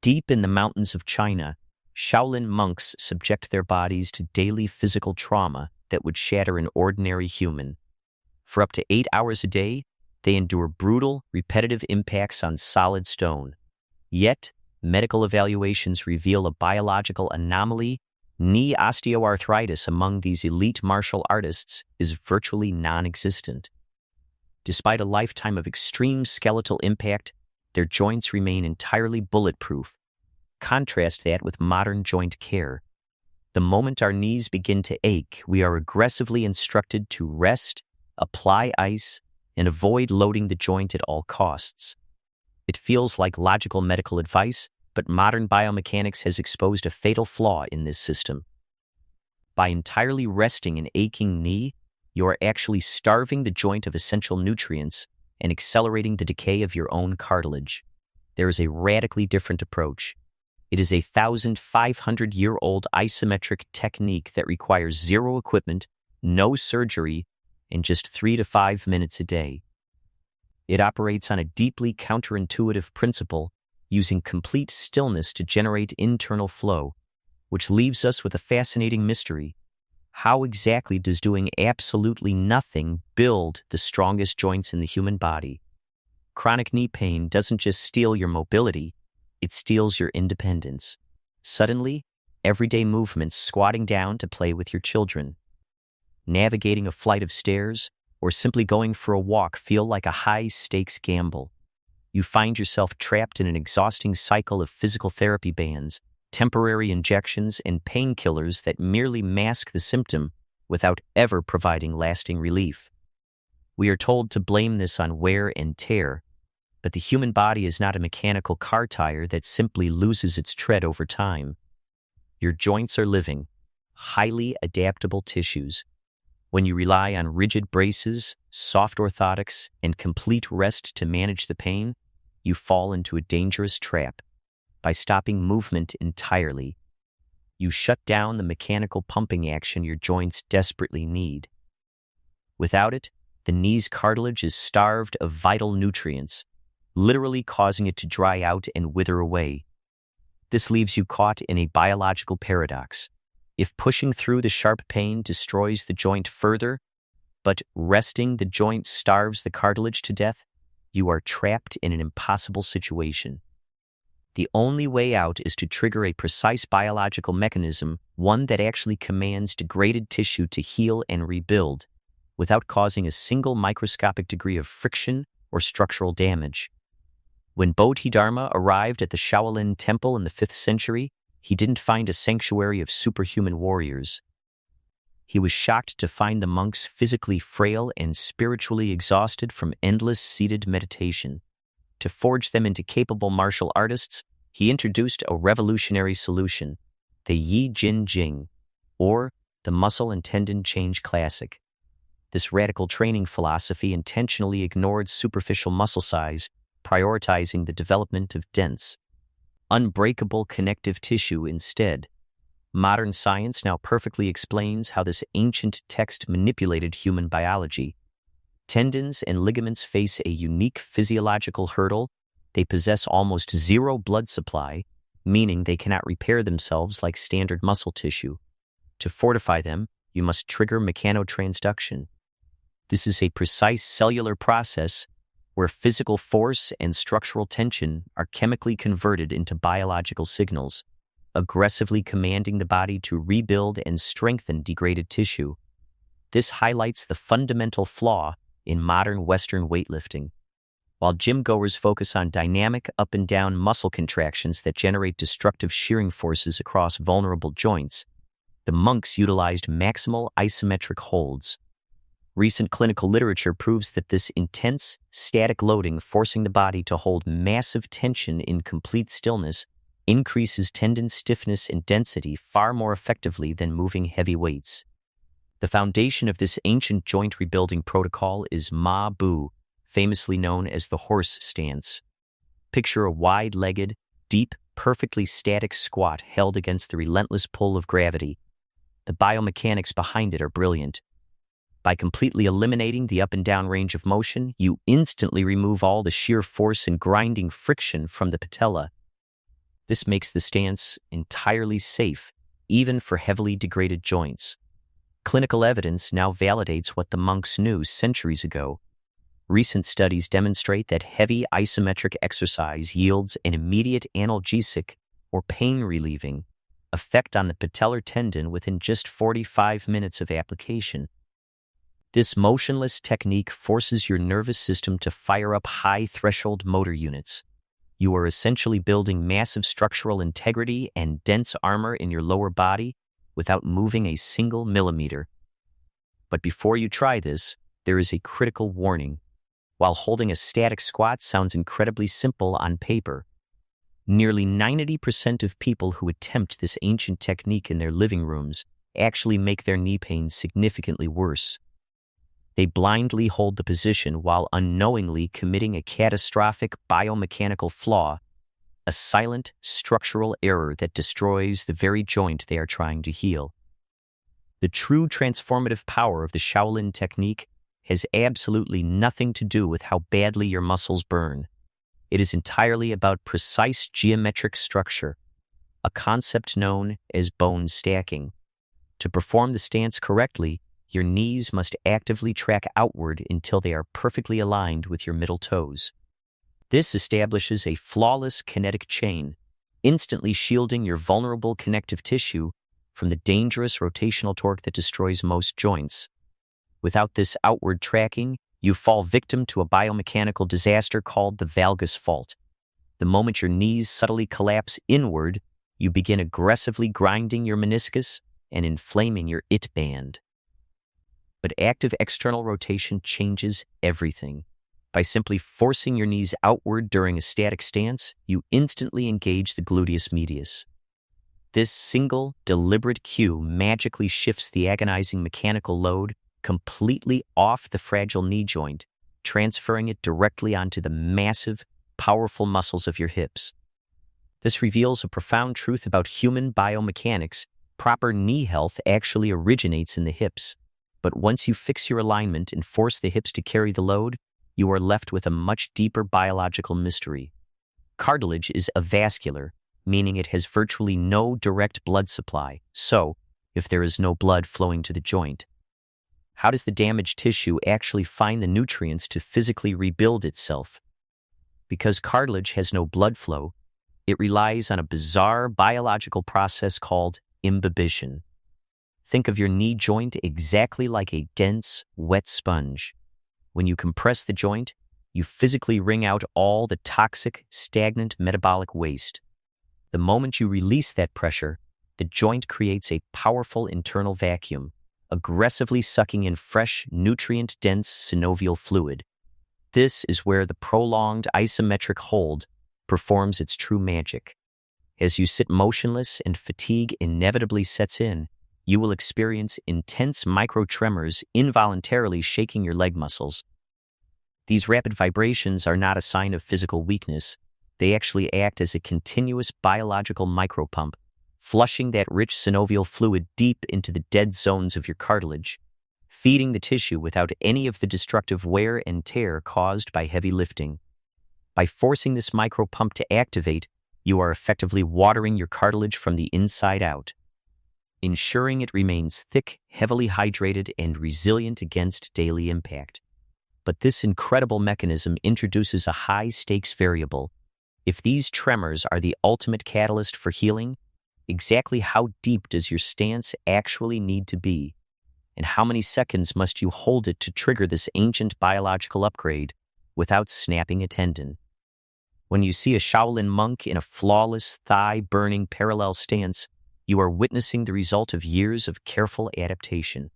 Deep in the mountains of China, Shaolin monks subject their bodies to daily physical trauma that would shatter an ordinary human. For up to 8 hours a day, they endure brutal, repetitive impacts on solid stone. Yet, medical evaluations reveal a biological anomaly. Knee osteoarthritis among these elite martial artists is virtually non-existent. Despite a lifetime of extreme skeletal impact, their joints remain entirely bulletproof. Contrast that with modern joint care. The moment our knees begin to ache, we are aggressively instructed to rest, apply ice, and avoid loading the joint at all costs. It feels like logical medical advice, but modern biomechanics has exposed a fatal flaw in this system. By entirely resting an aching knee, you are actually starving the joint of essential nutrients and accelerating the decay of your own cartilage. There is a radically different approach. It is a 1,500-year-old isometric technique that requires zero equipment, no surgery, and just 3 to 5 minutes a day. It operates on a deeply counterintuitive principle, using complete stillness to generate internal flow, which leaves us with a fascinating mystery. How exactly does doing absolutely nothing build the strongest joints in the human body? Chronic knee pain doesn't just steal your mobility, it steals your independence. Suddenly, everyday movements, squatting down to play with your children, navigating a flight of stairs, or simply going for a walk feel like a high-stakes gamble. You find yourself trapped in an exhausting cycle of physical therapy bans, temporary injections, and painkillers that merely mask the symptom without ever providing lasting relief. We are told to blame this on wear and tear, but the human body is not a mechanical car tire that simply loses its tread over time. Your joints are living, highly adaptable tissues. When you rely on rigid braces, soft orthotics, and complete rest to manage the pain, you fall into a dangerous trap. By stopping movement entirely, you shut down the mechanical pumping action your joints desperately need. Without it, the knee's cartilage is starved of vital nutrients, literally causing it to dry out and wither away. This leaves you caught in a biological paradox. If pushing through the sharp pain destroys the joint further, but resting the joint starves the cartilage to death, you are trapped in an impossible situation. The only way out is to trigger a precise biological mechanism, one that actually commands degraded tissue to heal and rebuild, without causing a single microscopic degree of friction or structural damage. When Bodhidharma arrived at the Shaolin temple in the 5th century, he didn't find a sanctuary of superhuman warriors. He was shocked to find the monks physically frail and spiritually exhausted from endless seated meditation. To forge them into capable martial artists, he introduced a revolutionary solution, the Yi Jin Jing, or the Muscle and Tendon Change Classic. This radical training philosophy intentionally ignored superficial muscle size, prioritizing the development of dense, unbreakable connective tissue instead. Modern science now perfectly explains how this ancient text manipulated human biology. Tendons and ligaments face a unique physiological hurdle. They possess almost zero blood supply, meaning they cannot repair themselves like standard muscle tissue. To fortify them, you must trigger mechanotransduction. This is a precise cellular process where physical force and structural tension are chemically converted into biological signals, aggressively commanding the body to rebuild and strengthen degraded tissue. This highlights the fundamental flaw in modern Western weightlifting. While gym-goers focus on dynamic up and down muscle contractions that generate destructive shearing forces across vulnerable joints, the monks utilized maximal isometric holds. Recent clinical literature proves that this intense, static loading, forcing the body to hold massive tension in complete stillness, increases tendon stiffness and density far more effectively than moving heavy weights. The foundation of this ancient joint rebuilding protocol is Ma Bu, famously known as the horse stance. Picture a wide-legged, deep, perfectly static squat held against the relentless pull of gravity. The biomechanics behind it are brilliant. By completely eliminating the up and down range of motion, you instantly remove all the shear force and grinding friction from the patella. This makes the stance entirely safe, even for heavily degraded joints. Clinical evidence now validates what the monks knew centuries ago. Recent studies demonstrate that heavy isometric exercise yields an immediate analgesic or pain-relieving effect on the patellar tendon within just 45 minutes of application. This motionless technique forces your nervous system to fire up high-threshold motor units. You are essentially building massive structural integrity and dense armor in your lower body without moving a single millimeter. But before you try this, there is a critical warning. While holding a static squat sounds incredibly simple on paper, nearly 90% of people who attempt this ancient technique in their living rooms actually make their knee pain significantly worse. They blindly hold the position while unknowingly committing a catastrophic biomechanical flaw, a silent structural error that destroys the very joint they are trying to heal. The true transformative power of the Shaolin technique has absolutely nothing to do with how badly your muscles burn. It is entirely about precise geometric structure, a concept known as bone stacking. To perform the stance correctly, your knees must actively track outward until they are perfectly aligned with your middle toes. This establishes a flawless kinetic chain, instantly shielding your vulnerable connective tissue from the dangerous rotational torque that destroys most joints. Without this outward tracking, you fall victim to a biomechanical disaster called the valgus fault. The moment your knees subtly collapse inward, you begin aggressively grinding your meniscus and inflaming your IT band. But active external rotation changes everything. By simply forcing your knees outward during a static stance, you instantly engage the gluteus medius. This single, deliberate cue magically shifts the agonizing mechanical load completely off the fragile knee joint, transferring it directly onto the massive, powerful muscles of your hips. This reveals a profound truth about human biomechanics. Proper knee health actually originates in the hips. But once you fix your alignment and force the hips to carry the load, you are left with a much deeper biological mystery. Cartilage is avascular, meaning it has virtually no direct blood supply. So, if there is no blood flowing to the joint, how does the damaged tissue actually find the nutrients to physically rebuild itself? Because cartilage has no blood flow, it relies on a bizarre biological process called imbibition. Think of your knee joint exactly like a dense, wet sponge. When you compress the joint, you physically wring out all the toxic, stagnant metabolic waste. The moment you release that pressure, the joint creates a powerful internal vacuum, aggressively sucking in fresh, nutrient-dense synovial fluid. This is where the prolonged isometric hold performs its true magic. As you sit motionless and fatigue inevitably sets in, you will experience intense micro-tremors involuntarily shaking your leg muscles. These rapid vibrations are not a sign of physical weakness. They actually act as a continuous biological micropump, flushing that rich synovial fluid deep into the dead zones of your cartilage, feeding the tissue without any of the destructive wear and tear caused by heavy lifting. By forcing this micropump to activate, you are effectively watering your cartilage from the inside out, ensuring it remains thick, heavily hydrated, and resilient against daily impact. But this incredible mechanism introduces a high-stakes variable. If these tremors are the ultimate catalyst for healing, exactly how deep does your stance actually need to be? And how many seconds must you hold it to trigger this ancient biological upgrade without snapping a tendon? When you see a Shaolin monk in a flawless, thigh-burning parallel stance, you are witnessing the result of years of careful adaptation.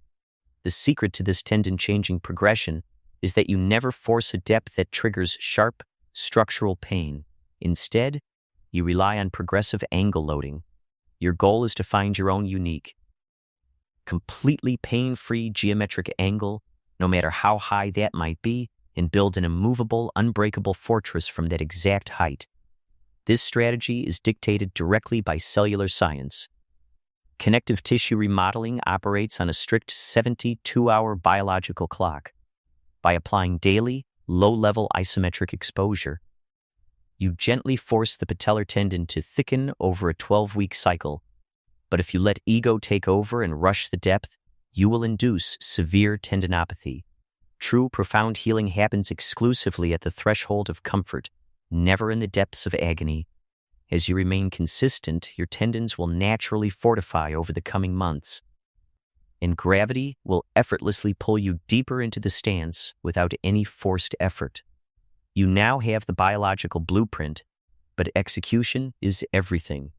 The secret to this tendon-changing progression is that you never force a depth that triggers sharp, structural pain. Instead, you rely on progressive angle loading. Your goal is to find your own unique, completely pain-free geometric angle, no matter how high that might be, and build an immovable, unbreakable fortress from that exact height. This strategy is dictated directly by cellular science. Connective tissue remodeling operates on a strict 72-hour biological clock. By applying daily, low-level isometric exposure, You gently force the patellar tendon to thicken over a 12-week cycle, but if you let ego take over and rush the depth, you will induce severe tendinopathy. True, profound healing happens exclusively at the threshold of comfort, never in the depths of agony. As you remain consistent, your tendons will naturally fortify over the coming months, and gravity will effortlessly pull you deeper into the stance without any forced effort. You now have the biological blueprint, but execution is everything.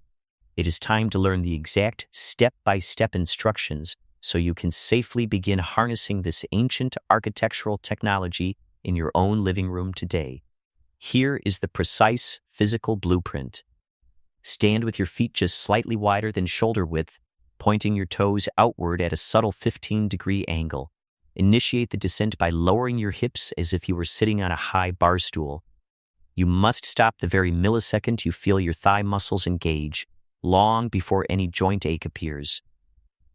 It is time to learn the exact step-by-step instructions so you can safely begin harnessing this ancient architectural technology in your own living room today. Here is the precise physical blueprint. Stand with your feet just slightly wider than shoulder width, pointing your toes outward at a subtle 15-degree angle. Initiate the descent by lowering your hips as if you were sitting on a high bar stool. You must stop the very millisecond you feel your thigh muscles engage, long before any joint ache appears.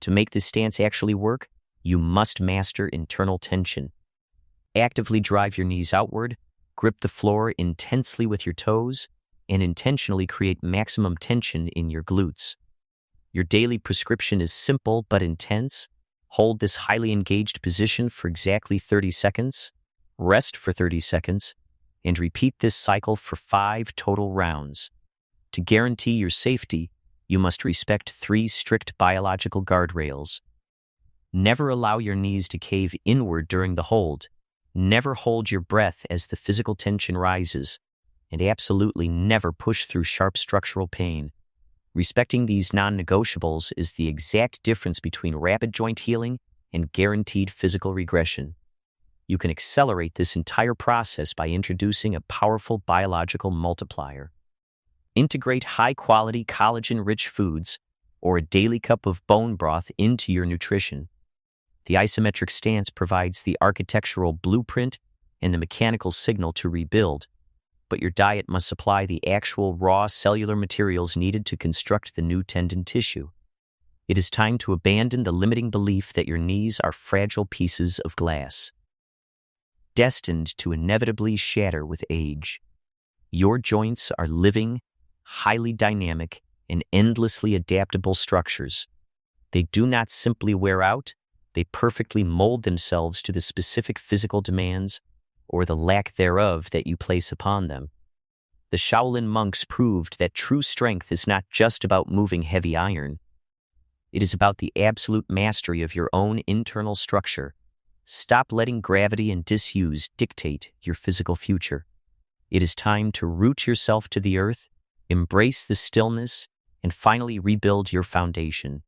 To make this stance actually work, you must master internal tension. Actively drive your knees outward, grip the floor intensely with your toes, and intentionally create maximum tension in your glutes. Your daily prescription is simple but intense. Hold this highly engaged position for exactly 30 seconds, rest for 30 seconds, and repeat this cycle for 5 total rounds. To guarantee your safety, you must respect 3 strict biological guardrails. Never allow your knees to cave inward during the hold. Never hold your breath as the physical tension rises, and absolutely never push through sharp structural pain. Respecting these non-negotiables is the exact difference between rapid joint healing and guaranteed physical regression. You can accelerate this entire process by introducing a powerful biological multiplier. Integrate high-quality collagen-rich foods or a daily cup of bone broth into your nutrition. The isometric stance provides the architectural blueprint and the mechanical signal to rebuild, but your diet must supply the actual raw cellular materials needed to construct the new tendon tissue. It is time to abandon the limiting belief that your knees are fragile pieces of glass, destined to inevitably shatter with age. Your joints are living, highly dynamic, and endlessly adaptable structures. They do not simply wear out, they perfectly mold themselves to the specific physical demands or the lack thereof that you place upon them. The Shaolin monks proved that true strength is not just about moving heavy iron. It is about the absolute mastery of your own internal structure. Stop letting gravity and disuse dictate your physical future. It is time to root yourself to the earth, embrace the stillness, and finally rebuild your foundation.